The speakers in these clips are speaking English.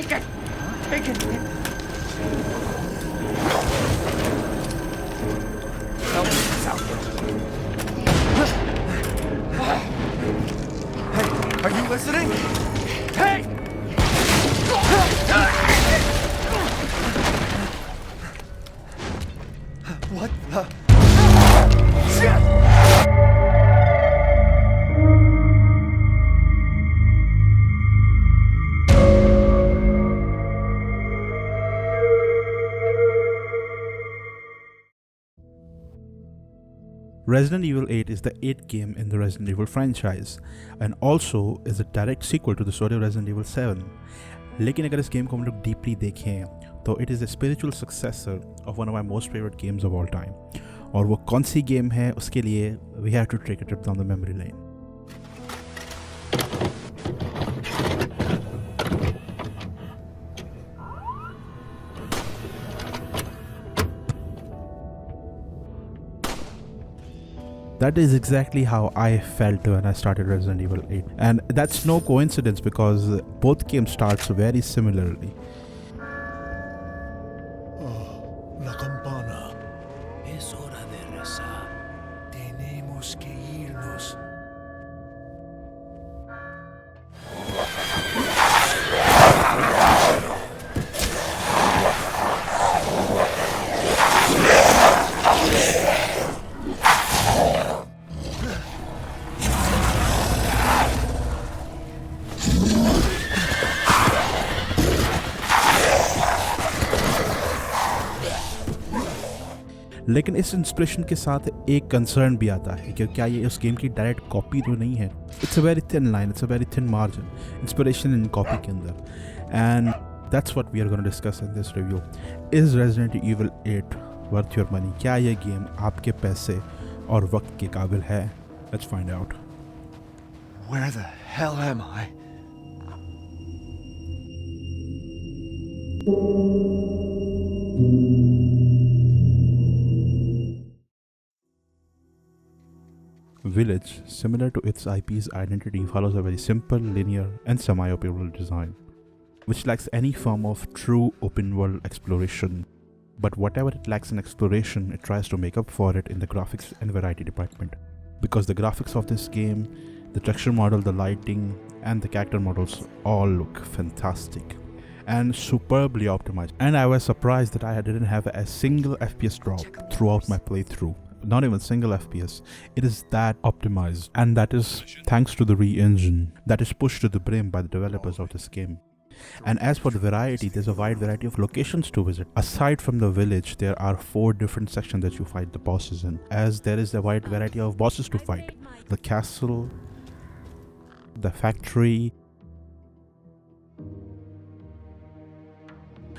Take it! Take it! Someone is out there. Hey, are you listening? Hey! What the? Shit! Resident Evil 8 is the 8th game in the Resident Evil franchise and also is a direct sequel to the story of Resident Evil 7. लेकिन अगर इस game को हम लोग deeply देखें तो it is a spiritual successor of one of my most favorite games of all time. और वो कौन सी गेम है उसके लिए we have to take a trip down the memory lane. That is exactly how I felt when I started Resident Evil 8. And that's no coincidence because both games starts very similarly. Oh, la campana. Es hora de rezar. Tenemos que irnos. लेकिन इस inspiration के साथ एक concern भी आता है कि क्या ये उस गेम की डायरेक्ट कॉपी तो नहीं है. It's a very thin line, it's a very thin margin inspiration in copy के अंदर. And that's what we are gonna discuss in this review. Is resident evil 8 worth your money? क्या ये game आपके पैसे और वक्त के काबिल है? Let's find out. Where the hell am I? Village, similar to its IP's identity, follows a very simple, linear, and semi-open world design, which lacks any form of true open-world exploration. But whatever it lacks in exploration, it tries to make up for it in the graphics and variety department. Because the graphics of this game, the texture model, the lighting, and the character models all look fantastic and superbly optimized. And I was surprised that I didn't have a single FPS drop throughout my playthrough. Not even single FPS. It is that optimized, and that is thanks to the re-engine that is pushed to the brim by the developers of this game. And as for the variety, there's a wide variety of locations to visit. Aside from the village, there are 4 different sections that you fight the bosses in, as there is a wide variety of bosses to fight. The castle, the factory,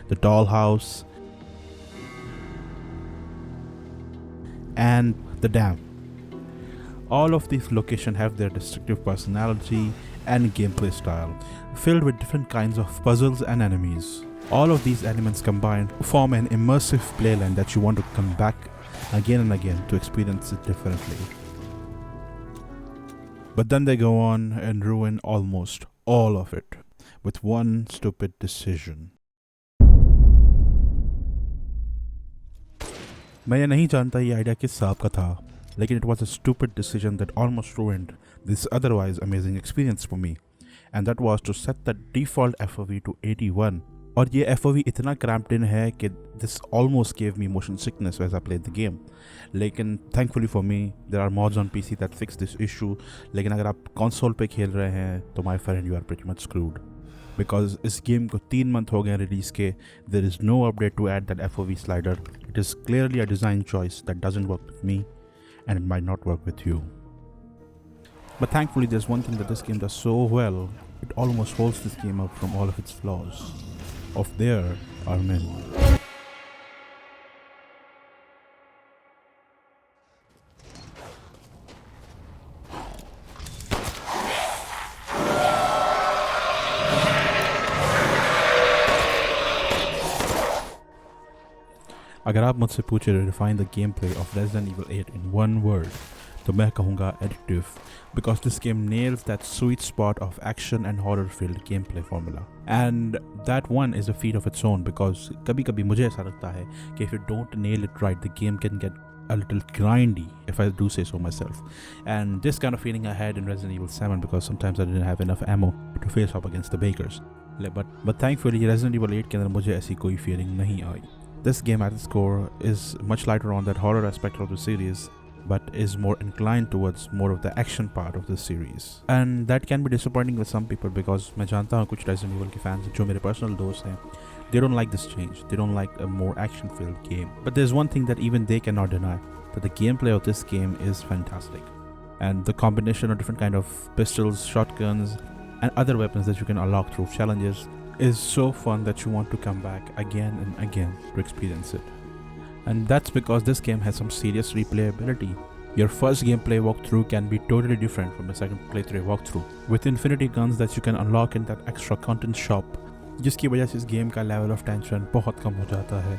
the dollhouse, and the dam. All of these locations have their distinctive personality and gameplay style, filled with different kinds of puzzles and enemies. All of these elements combined form an immersive playland that you want to come back again and again to experience it differently. But then they go on and ruin almost all of it with one stupid decision. मैं ये नहीं जानता ये idea किस साहब का था, लेकिन it was a stupid decision that almost ruined this otherwise amazing experience for me, and that was to set the default FOV to 81. और ये FOV इतना cramped in है कि this almost gave me motion sickness as I played the game. लेकिन thankfully for me there are mods on PC that fix this issue. लेकिन अगर आप console पे खेल रहे हैं तो my friend you are pretty much screwed. Because इस गेम को 3 month हो गए रिलीज़ के, there is no update to add that FOV slider. It is clearly a design choice that doesn't work with me and it might not work with you. But thankfully there's one thing that this game does so well, it almost holds this game up from all of its flaws. Of there are many. अगर आप मुझसे पूछे to define the gameplay of Resident Evil 8 in one word, तो मैं कहूँगा addictive, because this game nails that sweet spot of action and horror filled gameplay formula, and that one is a feat of its own, because कभी कभी मुझे ऐसा लगता है कि if you don't nail it right, the game can get a little grindy, if I do say so myself. And this kind of feeling I had in Resident Evil 7, because sometimes I didn't have enough ammo to face up against the bakers. But thankfully Resident Evil 8 के अंदर मुझे ऐसी कोई feeling नहीं आई. This game at its core is much lighter on that horror aspect of the series, but is more inclined towards more of the action part of the series. And that can be disappointing with some people, because मैं जानता हूँ कुछ Resident Evil के fans जो मेरे personal दोस्त हैं, they don't like this change. They don't like a more action-filled game. But there's one thing that even they cannot deny, that the gameplay of this game is fantastic. And the combination of different kind of pistols, shotguns, and other weapons that you can unlock through challenges is so fun that you want to come back again and again to experience it. And that's because this game has some serious replayability. Your first gameplay walkthrough can be totally different from the second playthrough walkthrough, with infinity guns that you can unlock in that extra content shop, जिसकी वजह से इस game का level of tension बहुत कम हो जाता है,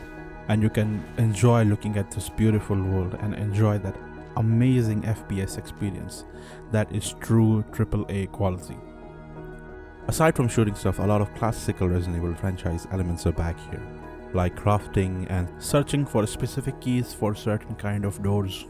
and you can enjoy looking at this beautiful world and enjoy that amazing FPS experience that is true AAA quality. Aside from shooting stuff, a lot of classical Resident Evil franchise elements are back here, like crafting and searching for specific keys for certain kind of doors.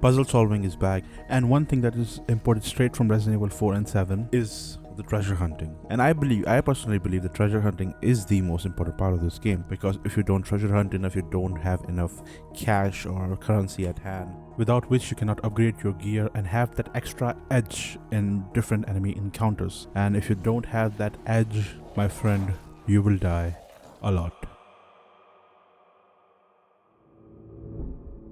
Puzzle solving is back, and one thing that is imported straight from Resident Evil 4 and 7 is the treasure hunting. And I personally believe that treasure hunting is the most important part of this game, because if you don't treasure hunt enough, you don't have enough cash or currency at hand, without which you cannot upgrade your gear and have that extra edge in different enemy encounters. And if you don't have that edge, my friend, you will die a lot.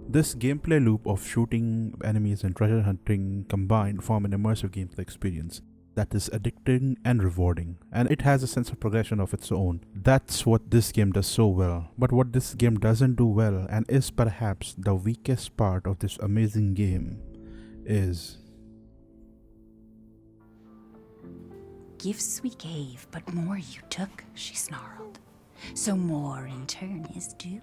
This gameplay loop of shooting enemies and treasure hunting combined form an immersive gameplay experience that is addicting and rewarding, and it has a sense of progression of its own. That's what this game does so well. But what this game doesn't do well, and is perhaps the weakest part of this amazing game, is Gifts we gave, but more you took, she snarled. So more in turn is due.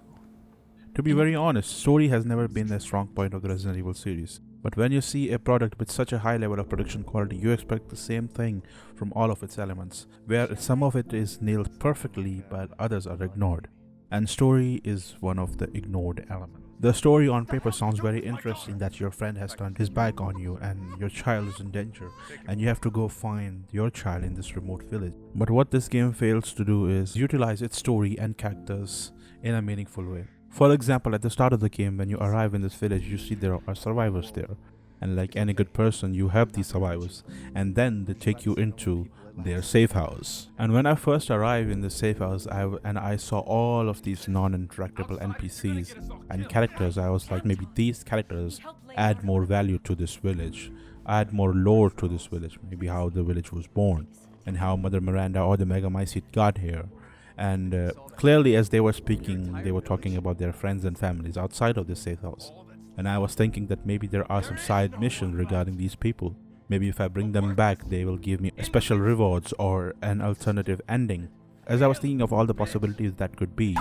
To be very honest, story has never been a strong point of the Resident Evil series. But when you see a product with such a high level of production quality, you expect the same thing from all of its elements, where some of it is nailed perfectly but others are ignored. And story is one of the ignored elements. The story on paper sounds very interesting, that your friend has turned his back on you and your child is in danger and you have to go find your child in this remote village. But what this game fails to do is utilize its story and characters in a meaningful way. For example, at the start of the game, when you arrive in this village, you see there are survivors there. And like any good person, you help these survivors. And then they take you into their safe house. And when I first arrived in the safe house, I saw all of these non-interactable NPCs and characters, I was like, maybe these characters add more value to this village, add more lore to this village, maybe how the village was born, and how Mother Miranda or the Megamycete got here. And clearly, as they were speaking, they were talking about their friends and families outside of this safe house. And I was thinking that maybe there are some side missions regarding these people. Maybe if I bring them back, they will give me special rewards or an alternative ending. As I was thinking of all the possibilities that could be,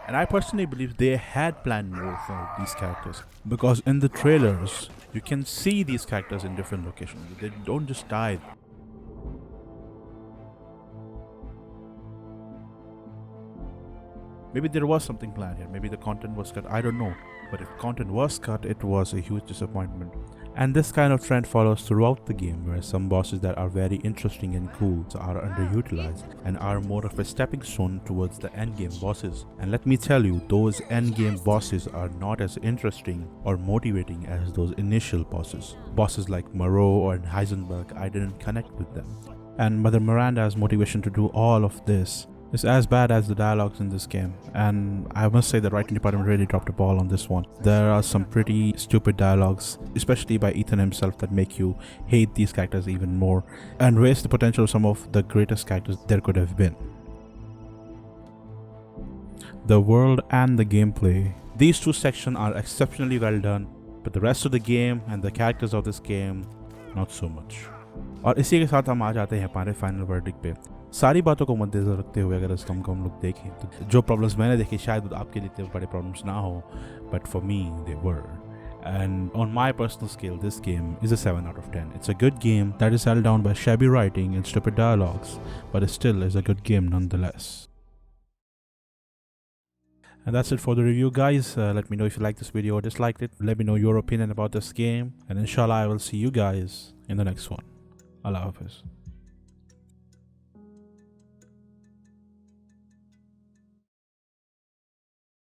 and I personally believe they had planned more for these characters, because in the trailers, you can see these characters in different locations. They don't just die. Maybe there was something planned here. Maybe the content was cut. I don't know. But if content was cut, it was a huge disappointment. And this kind of trend follows throughout the game, where some bosses that are very interesting and cool are underutilized and are more of a stepping stone towards the endgame bosses. And let me tell you, those endgame bosses are not as interesting or motivating as those initial bosses. Bosses like Moreau or Heisenberg, I didn't connect with them. And Mother Miranda's motivation to do all of this is as bad as the dialogues in this game, and I must say the writing department really dropped the ball on this one. There are some pretty stupid dialogues, especially by Ethan himself, that make you hate these characters even more and waste the potential of some of the greatest characters there could have been. The world and the gameplay, these two sections are exceptionally well done, but the rest of the game and the characters of this game, not so much. और इसी के साथ हम आ जाते हैं हमारे final verdict पे. सारी बातों को मद्देनजर रखते हुए अगर इस गेम को हम लोग देखें तो जो प्रॉब्लम्स मैंने देखे शायद आपके लिए इतने बड़े प्रॉब्लम्स ना हो, but for me they were. And on my personal scale, this game is a 7 out of 10. It's a good game that is held down by shabby writing and stupid dialogues, but it still is a good game nonetheless. And that's it for the review, guys. Let me know if you liked this video or disliked it. Let me know your opinion about this game. And inshallah, I will see you guys in the next one. Allah Hafiz.